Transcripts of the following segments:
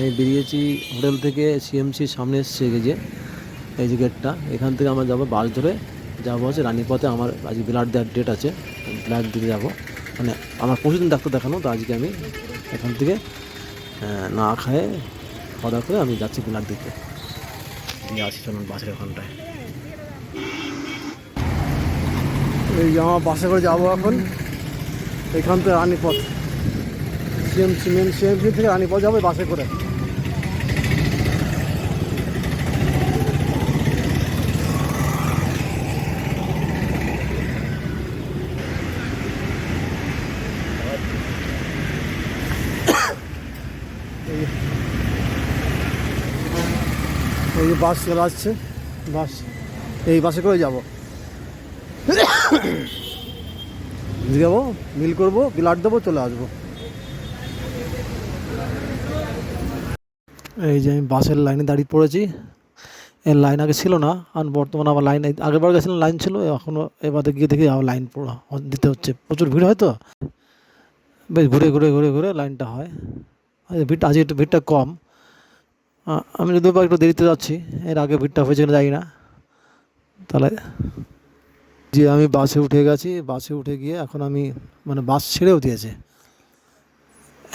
আমি বেরিয়েছি হোটেল থেকে, সিএমসির সামনে এসছে এই যে গেটটা, এখান থেকে আমরা যাবো বাস ধরে, যাবো হচ্ছে রানীপথে। আমার আজকে ব্লাড দেওয়ার ডেট আছে, ব্লাড দিতে যাবো। মানে আমার পরশুদিন ডাক্তার দেখানো, তো আজকে আমি এখান থেকে না খায়ে খাওয়া দাওয়া করে আমি যাচ্ছি ব্লাড দিতে। দিয়ে আসি চলুন বাসের ওখানটায়। এই যে আমার বাসে করে যাবো এখন এখান থেকে রানীপথ, সিএমসি মেন সিএমসি থেকে রানীপথ যাবো বাসে করে। এই যে বাস চলে আসছে, বাস এই বাসে করে যাবো। যাবো, মিল করবো, ব্লাড দেবো, চলে আসবো। এই যে আমি বাসের লাইনে দাঁড়িয়ে পড়েছি। এর লাইন আগে ছিল না, আর বর্তমানে আমার লাইন, আগেরবার গেছিলাম লাইন ছিল, এখনও এবারে গিয়ে দেখি আবার লাইন দিতে হচ্ছে। প্রচুর ভিড় হয় তো, বেশ ঘুরে ঘুরে ঘুরে ঘুরে লাইনটা হয়। ভিড়টা আজকে একটু ভিড়টা কম। আমি যদি একটু দেরিতে যাচ্ছি, এর আগে ভিড়টা হয়েছে কিনা জানি না। তাহলে যে আমি বাসে উঠে গেছি, বাসে উঠে গিয়ে এখন আমি মানে বাস ছেড়েও দিয়েছে,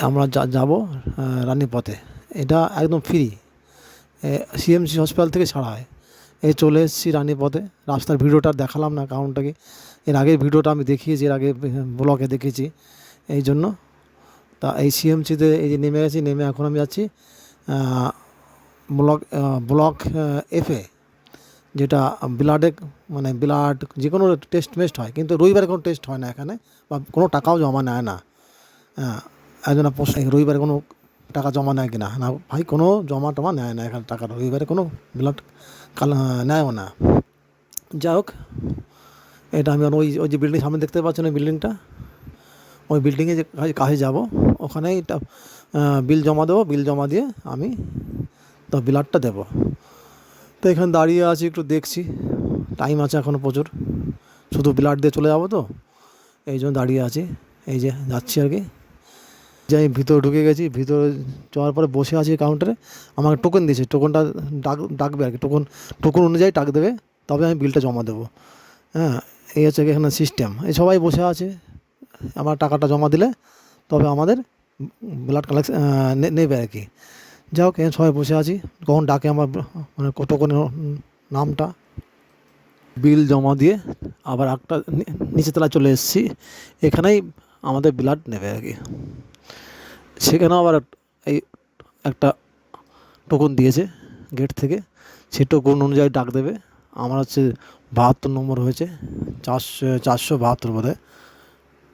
আমরা যাবো রানীপথে। এটা একদম ফ্রি, সিএমসি হসপিটাল থেকে ছাড়া হয়। এই চলে এসেছি রানীপথে। রাস্তার ভিডিওটা দেখালাম না কারণটাকে, এর আগের ভিডিওটা আমি দেখিয়েছি, এর আগে ব্লগে দেখেছি এই জন্য। তা এই সিএমসিতে এই যে নেমে গেছি, নেমে এখন আমি যাচ্ছি ব্লক এফে, যেটা ব্লাডে, মানে ব্লাড যে কোনো টেস্ট মেস্ট হয়, কিন্তু রবিবারে কোনো টেস্ট হয় না এখানে, বা কোনো টাকাও জমা নেয় না। হ্যাঁ, একজন প্রশ্ন, রবিবারে কোনো টাকা জমা নেয় কিনা? না ভাই, কোনো জমা টমা নেয় না এখানে টাকা, রবিবারে কোনো ব্লাড নেয়ও না। যাই হোক, এটা আমি ওই ওই যে বিল্ডিং সামনে দেখতে পাচ্ছেন, ওই বিল্ডিংটা, ওই বিল্ডিংয়ে যে কাছে যাবো, ওখানেই বিল জমা দেবো। বিল জমা দিয়ে আমি তো ব্লাডটা দেবো। তো এখানে দাঁড়িয়ে আছি, একটু দেখছি, টাইম আছে এখনও প্রচুর, শুধু ব্লাড দিয়ে চলে যাবো তো, এই জন্য দাঁড়িয়ে আছি। এই যে যাচ্ছি আর কি, যে আমি ভিতরে ঢুকে গেছি। ভিতরে যাওয়ার পরে বসে আছি কাউন্টারে, আমাকে টোকেন দিয়েছে, টোকেনটা ডাকবে আর কি, টোকন অনুযায়ী ডাক দেবে, তবে আমি বিলটা জমা দেবো। হ্যাঁ, এই হচ্ছে এখানে সিস্টেম। এই সবাই বসে আছে, আমার টাকাটা জমা দিলে তবে আমাদের ব্লাড কালেকশন নেবে আর কি। যাই হোক, এখানে সবাই বসে আছি, কখন ডাকে আমার মানে টোকনের নামটা। বিল জমা দিয়ে আবার একটা নিচে তলায় চলে এসেছি, এখানেই আমাদের ব্লাড নেবে আর কি। সেখানেও আবার এই একটা টোকন দিয়েছে গেট থেকে, সেই টোকন অনুযায়ী ডাক দেবে। আমার হচ্ছে 72 নম্বর হয়েছে, 472 বোধ হয়,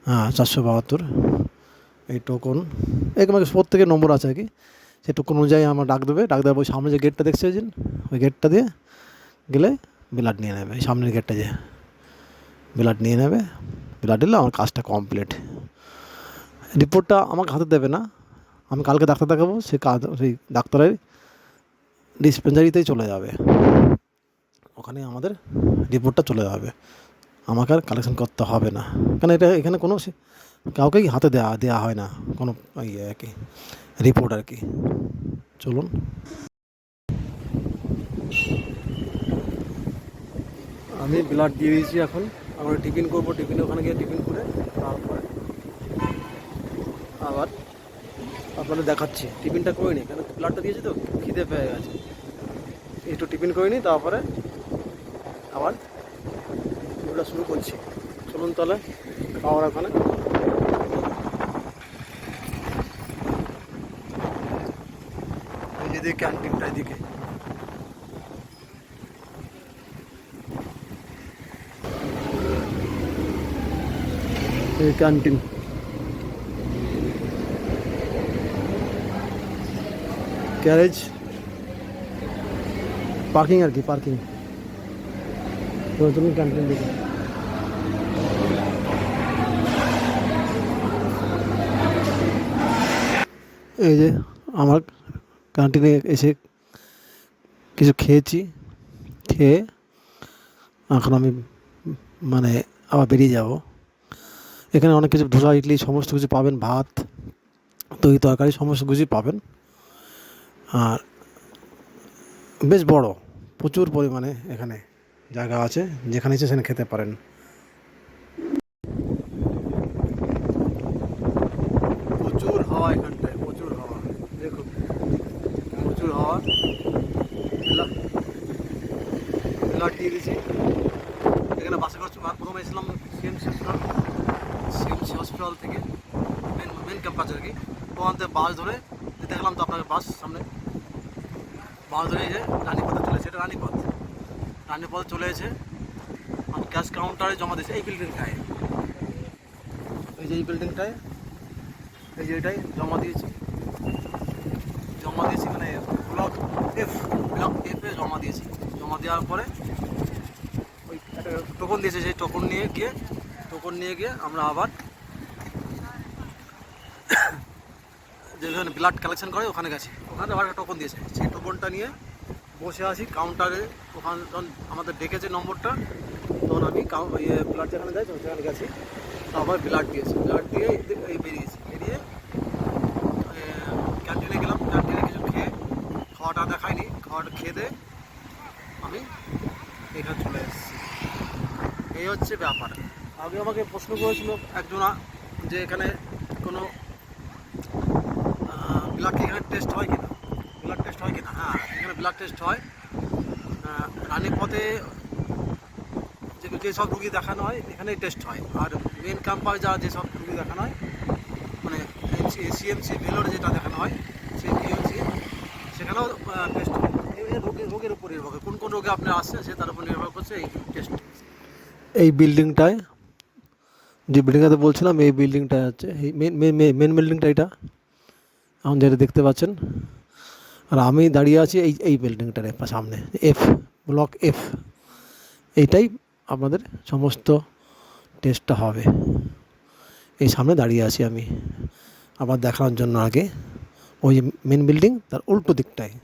হ্যাঁ 472 এই টোকন। এরকম প্রত্যেকের নম্বর আছে আর কি, সেই টোকন অনুযায়ী আমার ডাক দেবে। ডাক দেওয়ার পর সামনে যে গেটটা দেখতে চাইছেন, ওই গেটটা দিয়ে গেলে ব্লাড নিয়ে নেবে। সামনের গেটটা যে ব্লাড নিয়ে নেবে, ব্লাড দিলে আমার কাজটা কমপ্লিট। রিপোর্টটা আমাকে হাতে দেবে না, আমি কালকে ডাক্তার দেখাবো, সেই ডাক্তারের ডিসপেন্সারিতেই চলে যাবে, ওখানে আমাদের রিপোর্টটা চলে যাবে, আমাকে আর কালেকশন করতে হবে না। কারণ এখানে কোনো কাউকেই হাতে দেওয়া হয় না কোনো ইয়ে আর কি, রিপোর্ট আর কি। চলুন, আমি ব্লাড দিয়ে দিয়েছি। এখন আমরা টিফিন করবো, টিফিনে ওখানে গিয়ে টিফিন করে তারপরে আবার আপনাদের দেখাচ্ছি। টিফিনটা করে নিই, কেন ব্লাডটা দিয়েছি তো খিদে পেয়ে গেছে, একটু টিফিন করে নিই, তারপরে আবার ভিডিওটা শুরু করছি। চলুন তাহলে খাওয়ার ওখানে। এই যে ক্যান্টিনটা এদিকে, এই ক্যান্টিন, গ্যারেজ, পার্কিং আর কি, পার্কিং। তো চলুন ক্যান্টিন দিকে। এই যে আমার ক্যান্টিনে এসে কিছু খেয়েছি, খেয়ে এখন আমি মানে আবার বেরিয়ে যাব। এখানে অনেক কিছু, ধোসা ইডলি সমস্ত কিছু পাবেন, ভাত তরি তরকারি সমস্ত কিছুই পাবেন। আর বেশ বড়, প্রচুর পরিমাণে এখানে জায়গা আছে, যেখানে ইচ্ছে সেখানে খেতে পারেন। প্রচুর হাওয়া এখানটায়, প্রচুর হাওয়া, দেখুন প্রচুর হাওয়া। লাট দিয়ে দিয়েছি এখানে বাসে করে। প্রথমে এসেছিলাম সিএমসি হসপিটাল থেকে, মেন ক্যাম্পাস আর কি। ওখান থেকে বাস ধরে দেখলাম তো আপনাকে, বাস সামনে বাস ধরে যে রানীপথে চলেছে, এটা রানীপথে চলে এসে আমি ক্যাশ কাউন্টারে জমা দিয়েছি। এই বিল্ডিংটায়, এই যে এই বিল্ডিংটায়, এই যে এটাই জমা দিয়েছি মানে ব্লক এফে জমা দিয়েছি। জমা দেওয়ার পরে ওই একটা টোকন দিয়েছে, সেই টোকন নিয়ে গিয়ে আমরা আবার যেখানে ব্লাড কালেকশন করে ওখানে গেছি। ওখানে আবার একটা টোকন দিয়েছে, সেই টোকনটা নিয়ে বসে আছি কাউন্টারে। ওখানে যখন আমাদের ডেকেছে নম্বরটা, তখন আমি ব্লাড যেখানে দেয় সেখানে গেছি। আবার ব্লাড দিয়ে বেরিয়ে ক্যান্টিনে গেলাম। ক্যান্টিনে কিছু খেয়ে, খাওয়াটা দেখায়নি, খাওয়াটা খেয়ে দিয়ে আমি এখানে চলে এসেছি। এই হচ্ছে ব্যাপার। আগে আমাকে প্রশ্ন করেছিল একজনা যে এখানে কোনো ব্লাড এখানে টেস্ট হয় কিনা, হ্যাঁ এখানে ব্লাড টেস্ট হয়। রানীপথে যেসব রুগী দেখানো হয় এখানেই টেস্ট হয়। আর মেন ক্যাম্পাসে যেসব রুগী দেখানো হয়, মানে সিএমসি ভেলোর যেটা দেখানো হয়, সেই সিএমসি সেখানেও টেস্ট হয়। রোগের উপর নির্ভর করে, কোন রোগে আপনি আসছেন সে তার উপর নির্ভর করছে এই টেস্ট। এই বিল্ডিংটায়, যে বিল্ডিংটাতে বলছিলাম, এই বিল্ডিংটা হচ্ছে এই মেন বিল্ডিংটা, এটা এখন যেটা দেখতে পাচ্ছেন। আর আমি দাঁড়িয়ে আছি এই বিল্ডিংটার সামনে, ব্লক এফ। এইটাই আপনাদের সমস্ত টেস্টটা হবে। এই সামনে দাঁড়িয়ে আছি আমি আবার দেখানোর জন্য। আগে ওই যে মেন বিল্ডিং, তার উল্টো দিকটায়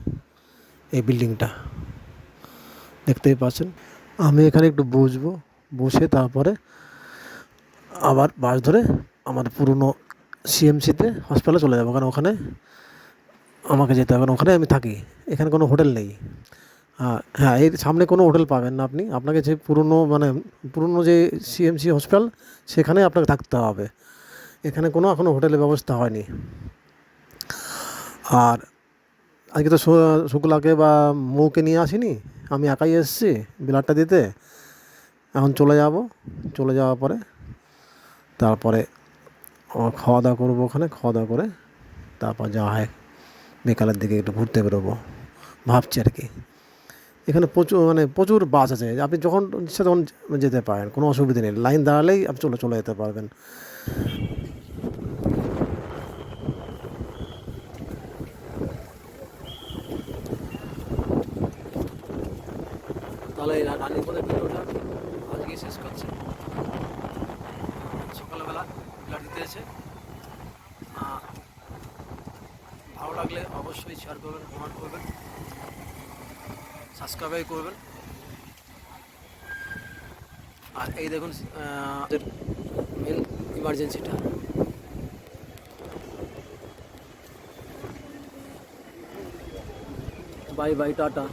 এই বিল্ডিংটা দেখতেই পাচ্ছেন। আমি এখানে একটু বসে তারপরে আবার বাস ধরে আমার পুরনো সিএমসিতে হসপিটালে চলে যাবো, কারণ ওখানে আমাকে যেতে হবে, কারণ ওখানে আমি থাকি। এখানে কোনো হোটেল নেই। হ্যাঁ, এর সামনে কোনো হোটেল পাবেন না আপনি। আপনাকে যে পুরনো যে সিএমসি হসপিটাল, সেখানে আপনাকে থাকতে হবে। এখানে কোনো এখনও হোটেলের ব্যবস্থা হয়নি। আর আজকে তো শুক্লাকে বা মৌকে নিয়ে আসিনি, আমি একাই এসেছি ব্লাডটা দিতে। এখন চলে যাওয়ার পরে তারপরে খাওয়া দাওয়া করবো ওখানে। খাওয়া দাওয়া করে তারপর যাওয়া হয়, বিকালের দিকে একটু ঘুরতে বেরোবো ভাবছি আর কি। এখানে প্রচুর বাস আছে, আপনি যখন ইচ্ছা তখন যেতে পারেন, কোনো অসুবিধা নেই। লাইন দাঁড়ালেই আপনি চলে যেতে পারবেন। তাহলে রানীপথের ভিডিওটা আজকে শেষ করছি। সকালবেলা ব্লাড দিতে এসে ভালো লাগলে অবশ্যই শেয়ার করবেন, কমেন্ট করবেন, সাবস্ক্রাইব করবেন। আর এই দেখুন মেন ইমার্জেন্সিটা। Bye bye, tata.